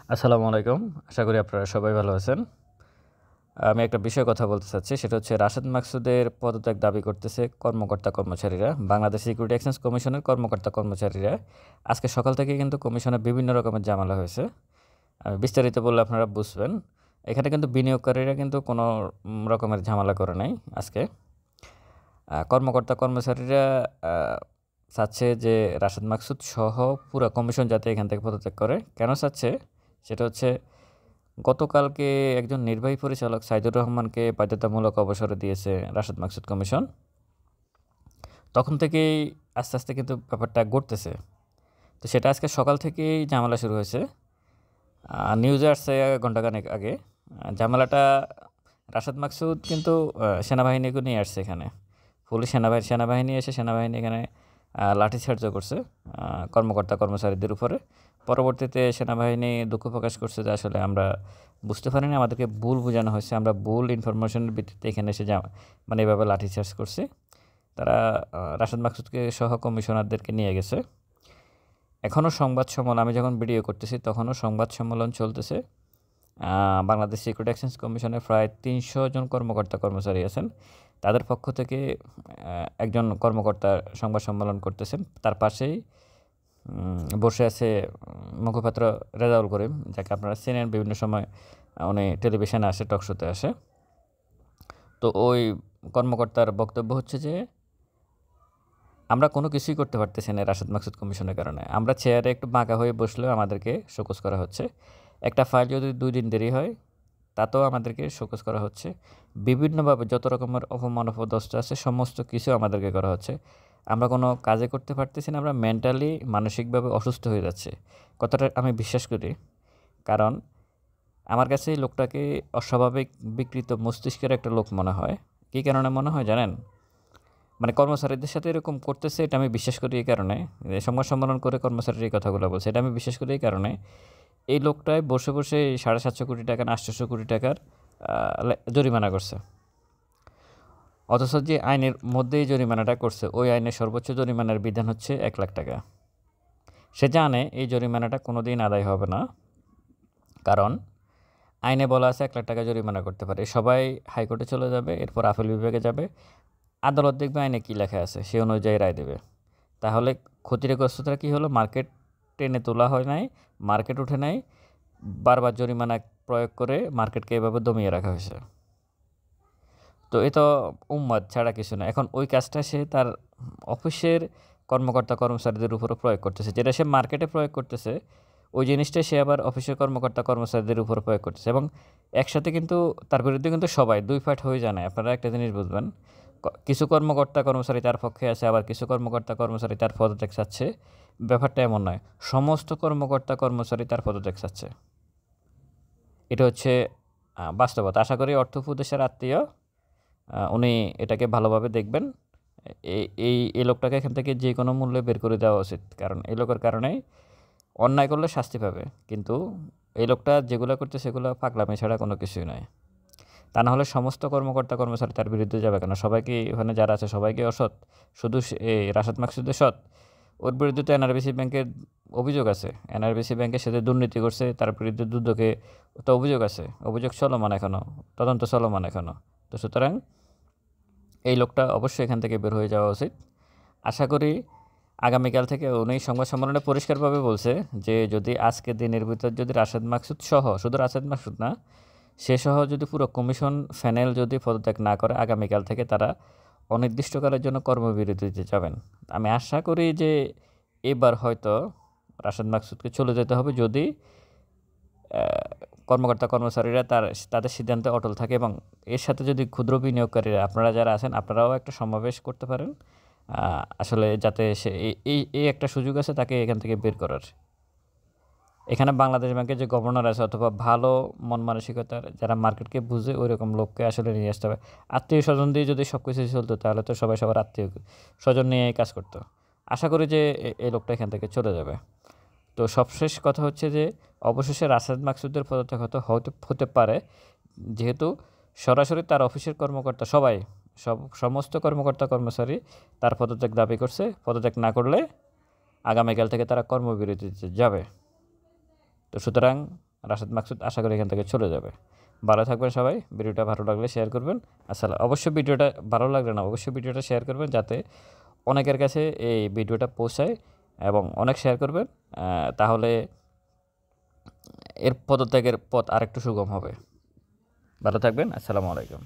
আসসালামু আলাইকুম। আশা করি আপনারা সবাই ভালো আছেন। আমি একটা বিষয়ে কথা বলতে চাচ্ছি, সেটা হচ্ছে রাশেদ মাকসুদের পদত্যাগ দাবি করতেছে কর্মকর্তা-কর্মচারীরা। বাংলাদেশ সিকিউরিটি এক্সচেঞ্জ কমিশনের কর্মকর্তা-কর্মচারীরা। আজকে সকাল থেকেই কিন্তু কমিশনে বিভিন্ন রকমের ঝামেলা হয়েছে। আমি বিস্তারিত বললে আপনারা বুঝবেন। এখানে কিন্তু বিনিয়োগকারীরা কিন্তু কোনো রকমের ঝামেলা করে নাই আজকে। কর্মকর্তা-কর্মচারীরা আ চাচ্ছে যে রাশেদ মাকসুদ সহ পুরা কমিশন যাতে এখান থেকে পদত্যাগ করে। কেন চাচ্ছে? সেটা হচ্ছে গতকালকে একজন নির্বাহী পরিচালক সাইদুর রহমানকে বাধ্যতামূলক অবসরে দিয়েছে রাশেদ মাকসুদ কমিশন। তখন থেকেই আস্তে, আস্তে কিন্তু ব্যাপারটা ঘটতেছে। তো সেটা আজকে সকাল থেকেই ঝামেলা শুরু হয়েছে। নিউজে আসছে ঘণ্টাখানেক আগে। ঝামেলাটা রাশেদ মাকসুদ কিন্তু সেনাবাহিনীকে নিয়ে আসছে এখানে। পুলিশ সেনাবাহিনী এসে সেনাবাহিনী এখানে লাঠিচার্জও করছে কর্মকর্তা-কর্মচারীদের উপরে। পরবর্তীতে সেনাবাহিনী দুঃখ প্রকাশ করছে যে আসলে আমরা বুঝতে পারিনি, আমাদেরকে ভুল বোঝানো হয়েছে, আমরা ভুল ইনফরমেশনের ভিত্তিতে এখানে এসে মানে এভাবে লাঠিচার্জ করছি। তারা রাশেদ মাকসুদকে সহ কমিশনারদেরকে নিয়ে গেছে। এখনও সংবাদ সম্মেলন, আমি যখন ভিডিও করতেছি তখনও সংবাদ সম্মেলন চলতেছে। বাংলাদেশ সিকিউরিটি এক্সচেঞ্জ কমিশনের প্রায় ৩০০ জন কর্মকর্তা-কর্মচারী আছেন। তাদের পক্ষ থেকে একজন কর্মকর্তা সংবাদ সম্মেলন করতেছেন। তার পাশেই বসে আছে মুখপাত্র রেজাউল করিম, যাকে আপনারা চেনেন, বিভিন্ন সময় উনি টেলিভিশনে আসে, টক শোতে আসে। তো ওই কর্মকর্তার বক্তব্য হচ্ছে যে আমরা কোনো কিছুই করতে পারতেছি না রাশেদ মাকসুদ কমিশনের কারণে। আমরা চেয়ারে একটু বাঁকা হয়ে বসলেও আমাদেরকে শোকজ করা হচ্ছে। একটা ফাইল যদি ২ দিন দেরি হয় তাতেও আমাদেরকে শোকজ করা হচ্ছে। বিভিন্নভাবে যত রকমের অপমান অপদস্থ আছে সমস্ত কিছু আমাদেরকে করা হচ্ছে। আমরা কোনো কাজে করতে পারতেছি না, আমরা মেন্টালি মানসিকভাবে অসুস্থ হয়ে যাচ্ছি। কথাটা আমি বিশ্বাস করি। কারণ আমার কাছে এই লোকটাকে অস্বাভাবিক বিকৃত মস্তিষ্কের একটা লোক মনে হয়। কী কারণে মনে হয় জানেন? মানে কর্মচারীদের সাথে এরকম করতেছে, এটা আমি বিশ্বাস করি এই কারণে, সংবাদ সম্মেলন করে কর্মচারীর এই কথাগুলো বলছে, এটা আমি বিশ্বাস করি এই কারণে, এই লোকটায় বসে বসে 750 কোটি টাকা না 800 কোটি টাকার জরিমানা করছে। অথচ যে আইনের মধ্যেই জরিমানাটা করছে, ওই আইনের সর্বোচ্চ জরিমানার বিধান হচ্ছে 1 লাখ টাকা। সে জানে এই জরিমানাটা কোনো দিন আদায় হবে না, কারণ আইনে বলা আছে 1 লাখ টাকা জরিমানা করতে পারে। সবাই হাইকোর্টে চলে যাবে, এরপর আপিল বিভাগে যাবে, আদালত দেখবে আইনে কী লেখা আছে, সে অনুযায়ী রায় দেবে। তাহলে ক্ষতিগ্রস্ততা কী হলো? মার্কেট টেনে তোলা হয় নাই, মার্কেট উঠে নাই, বারবার জরিমানা প্রয়োগ করে মার্কেটকে এভাবে দমিয়ে রাখা হয়েছে। তো এ তো উম্মাদ ছাড়া কিছু না। এখন ওই কাজটা সে তার অফিসের কর্মকর্তা-কর্মচারীদের উপরও প্রয়োগ করতেছে। যেটা সে মার্কেটে প্রয়োগ করতেছে, ওই জিনিসটাই সে আবার অফিসের কর্মকর্তা-কর্মচারীদের উপর প্রয়োগ করতেছে। এবং একসাথে কিন্তু তার বিরুদ্ধে কিন্তু সবাই ২ পার্ট হয়ে যায় না। আপনারা একটা জিনিস বুঝবেন, কিছু কর্মকর্তা-কর্মচারী তার পক্ষে আছে, আবার কিছু কর্মকর্তা-কর্মচারী তার পদত্যাগ চাচ্ছে। ব্যাপারটা এমন নয়, সমস্ত কর্মকর্তা-কর্মচারী তার পদত্যাগ চাচ্ছে। এটা হচ্ছে বাস্তবতা। আশা করি অর্থ উপদেষ্টার আত্মীয় উনি এটাকে ভালোভাবে দেখবেন। এই লোকটাকে এখান থেকে যে কোনো মূল্যে বের করে দেওয়া উচিত। কারণ এই লোকের কারণেই অন্যায় করলে শাস্তি পাবে। কিন্তু এই লোকটা যেগুলো করছে সেগুলো পাগলামি ছাড়া কোনো কিছুই নয়। তা না হলে সমস্ত কর্মকর্তা-কর্মচারী তার বিরুদ্ধে যাবে কেন? সবাই কি ওখানে যারা আছে সবাই কি অসৎ? শুধু এই রাশেদ মাকসুদই সৎ? ওর বিরুদ্ধে তো এনআরবিসি ব্যাংকের অভিযোগ আছে। এনআরবিসি ব্যাংকের সাথে দুর্নীতি করছে, তার বিরুদ্ধে দুদকে তো অভিযোগ আছে। অভিযোগ চলমান এখনও, তদন্ত চলমান এখনও। তো সুতরাং এই লোকটা অবশ্যই এখান থেকে বের হয়ে যাওয়া উচিত। আশা করি আগামীকাল থেকে উনি সংবাদ সম্মেলনে পরিষ্কারভাবে বলছে যে যদি আজকের দিনের ভিতর যদি রাশেদ মাকসুদ সহ, শুধু রাশেদ মাকসুদ না, সে সহ যদি পুরো কমিশন প্যানেল যদি পদত্যাগ না করে, আগামীকাল থেকে তারা অনির্দিষ্টকালের জন্য কর্মবিরতিতে যাবেন। আমি আশা করি যে এবার হয়তো রাশেদ মাকসুদকে চলে যেতে হবে, যদি কর্মকর্তা-কর্মচারীরা তাদের সিদ্ধান্তে অটল থাকে। এবং এর সাথে যদি ক্ষুদ্র বিনিয়োগকারীরা, আপনারা যারা আছেন, আপনারাও একটা সমাবেশ করতে পারেন, আসলে যাতে সে এই একটা সুযোগ আছে তাকে এখান থেকে বের করার। এখানে বাংলাদেশ ব্যাংকের যে গভর্নর আছে অথবা ভালো মন মানসিকতার যারা মার্কেটকে বুঝে, ওই রকম লোককে আসলে নিয়ে আসতে হবে। আত্মীয় স্বজন দিয়ে যদি সব কিছু চলতো তাহলে তো সবাই সবার আত্মীয় স্বজন নিয়ে কাজ করতো। আশা করি যে এই লোকটা এখান থেকে চলে যাবে। তো সবশেষ কথা হচ্ছে যে অবশেষে রাশেদ মাকসুদের পদত্যাগ হতে পারে, যেহেতু সরাসরি তার অফিসের কর্মকর্তা সবাই, সমস্ত কর্মকর্তা-কর্মচারী তার পদত্যাগ দাবি করছে। পদত্যাগ না করলে আগামীকাল থেকে তারা কর্মবিরতিতে যাবে। তো সুতরাং রাশেদ মাকসুদ আশা করি এখান থেকে চলে যাবে। ভালো থাকবেন সবাই। ভিডিওটা ভালো লাগলে শেয়ার করবেন। অবশ্যই ভিডিওটা ভালো লাগলে না, অবশ্যই ভিডিওটা শেয়ার করবেন যাতে অনেকের কাছে এই ভিডিওটা পৌঁছায় এবং অনেক শেয়ার করবেন। তাহলে এর পদত্যাগের পথ আরেকটু সুগম হবে। ভালো থাকবেন। আসসালামু আলাইকুম।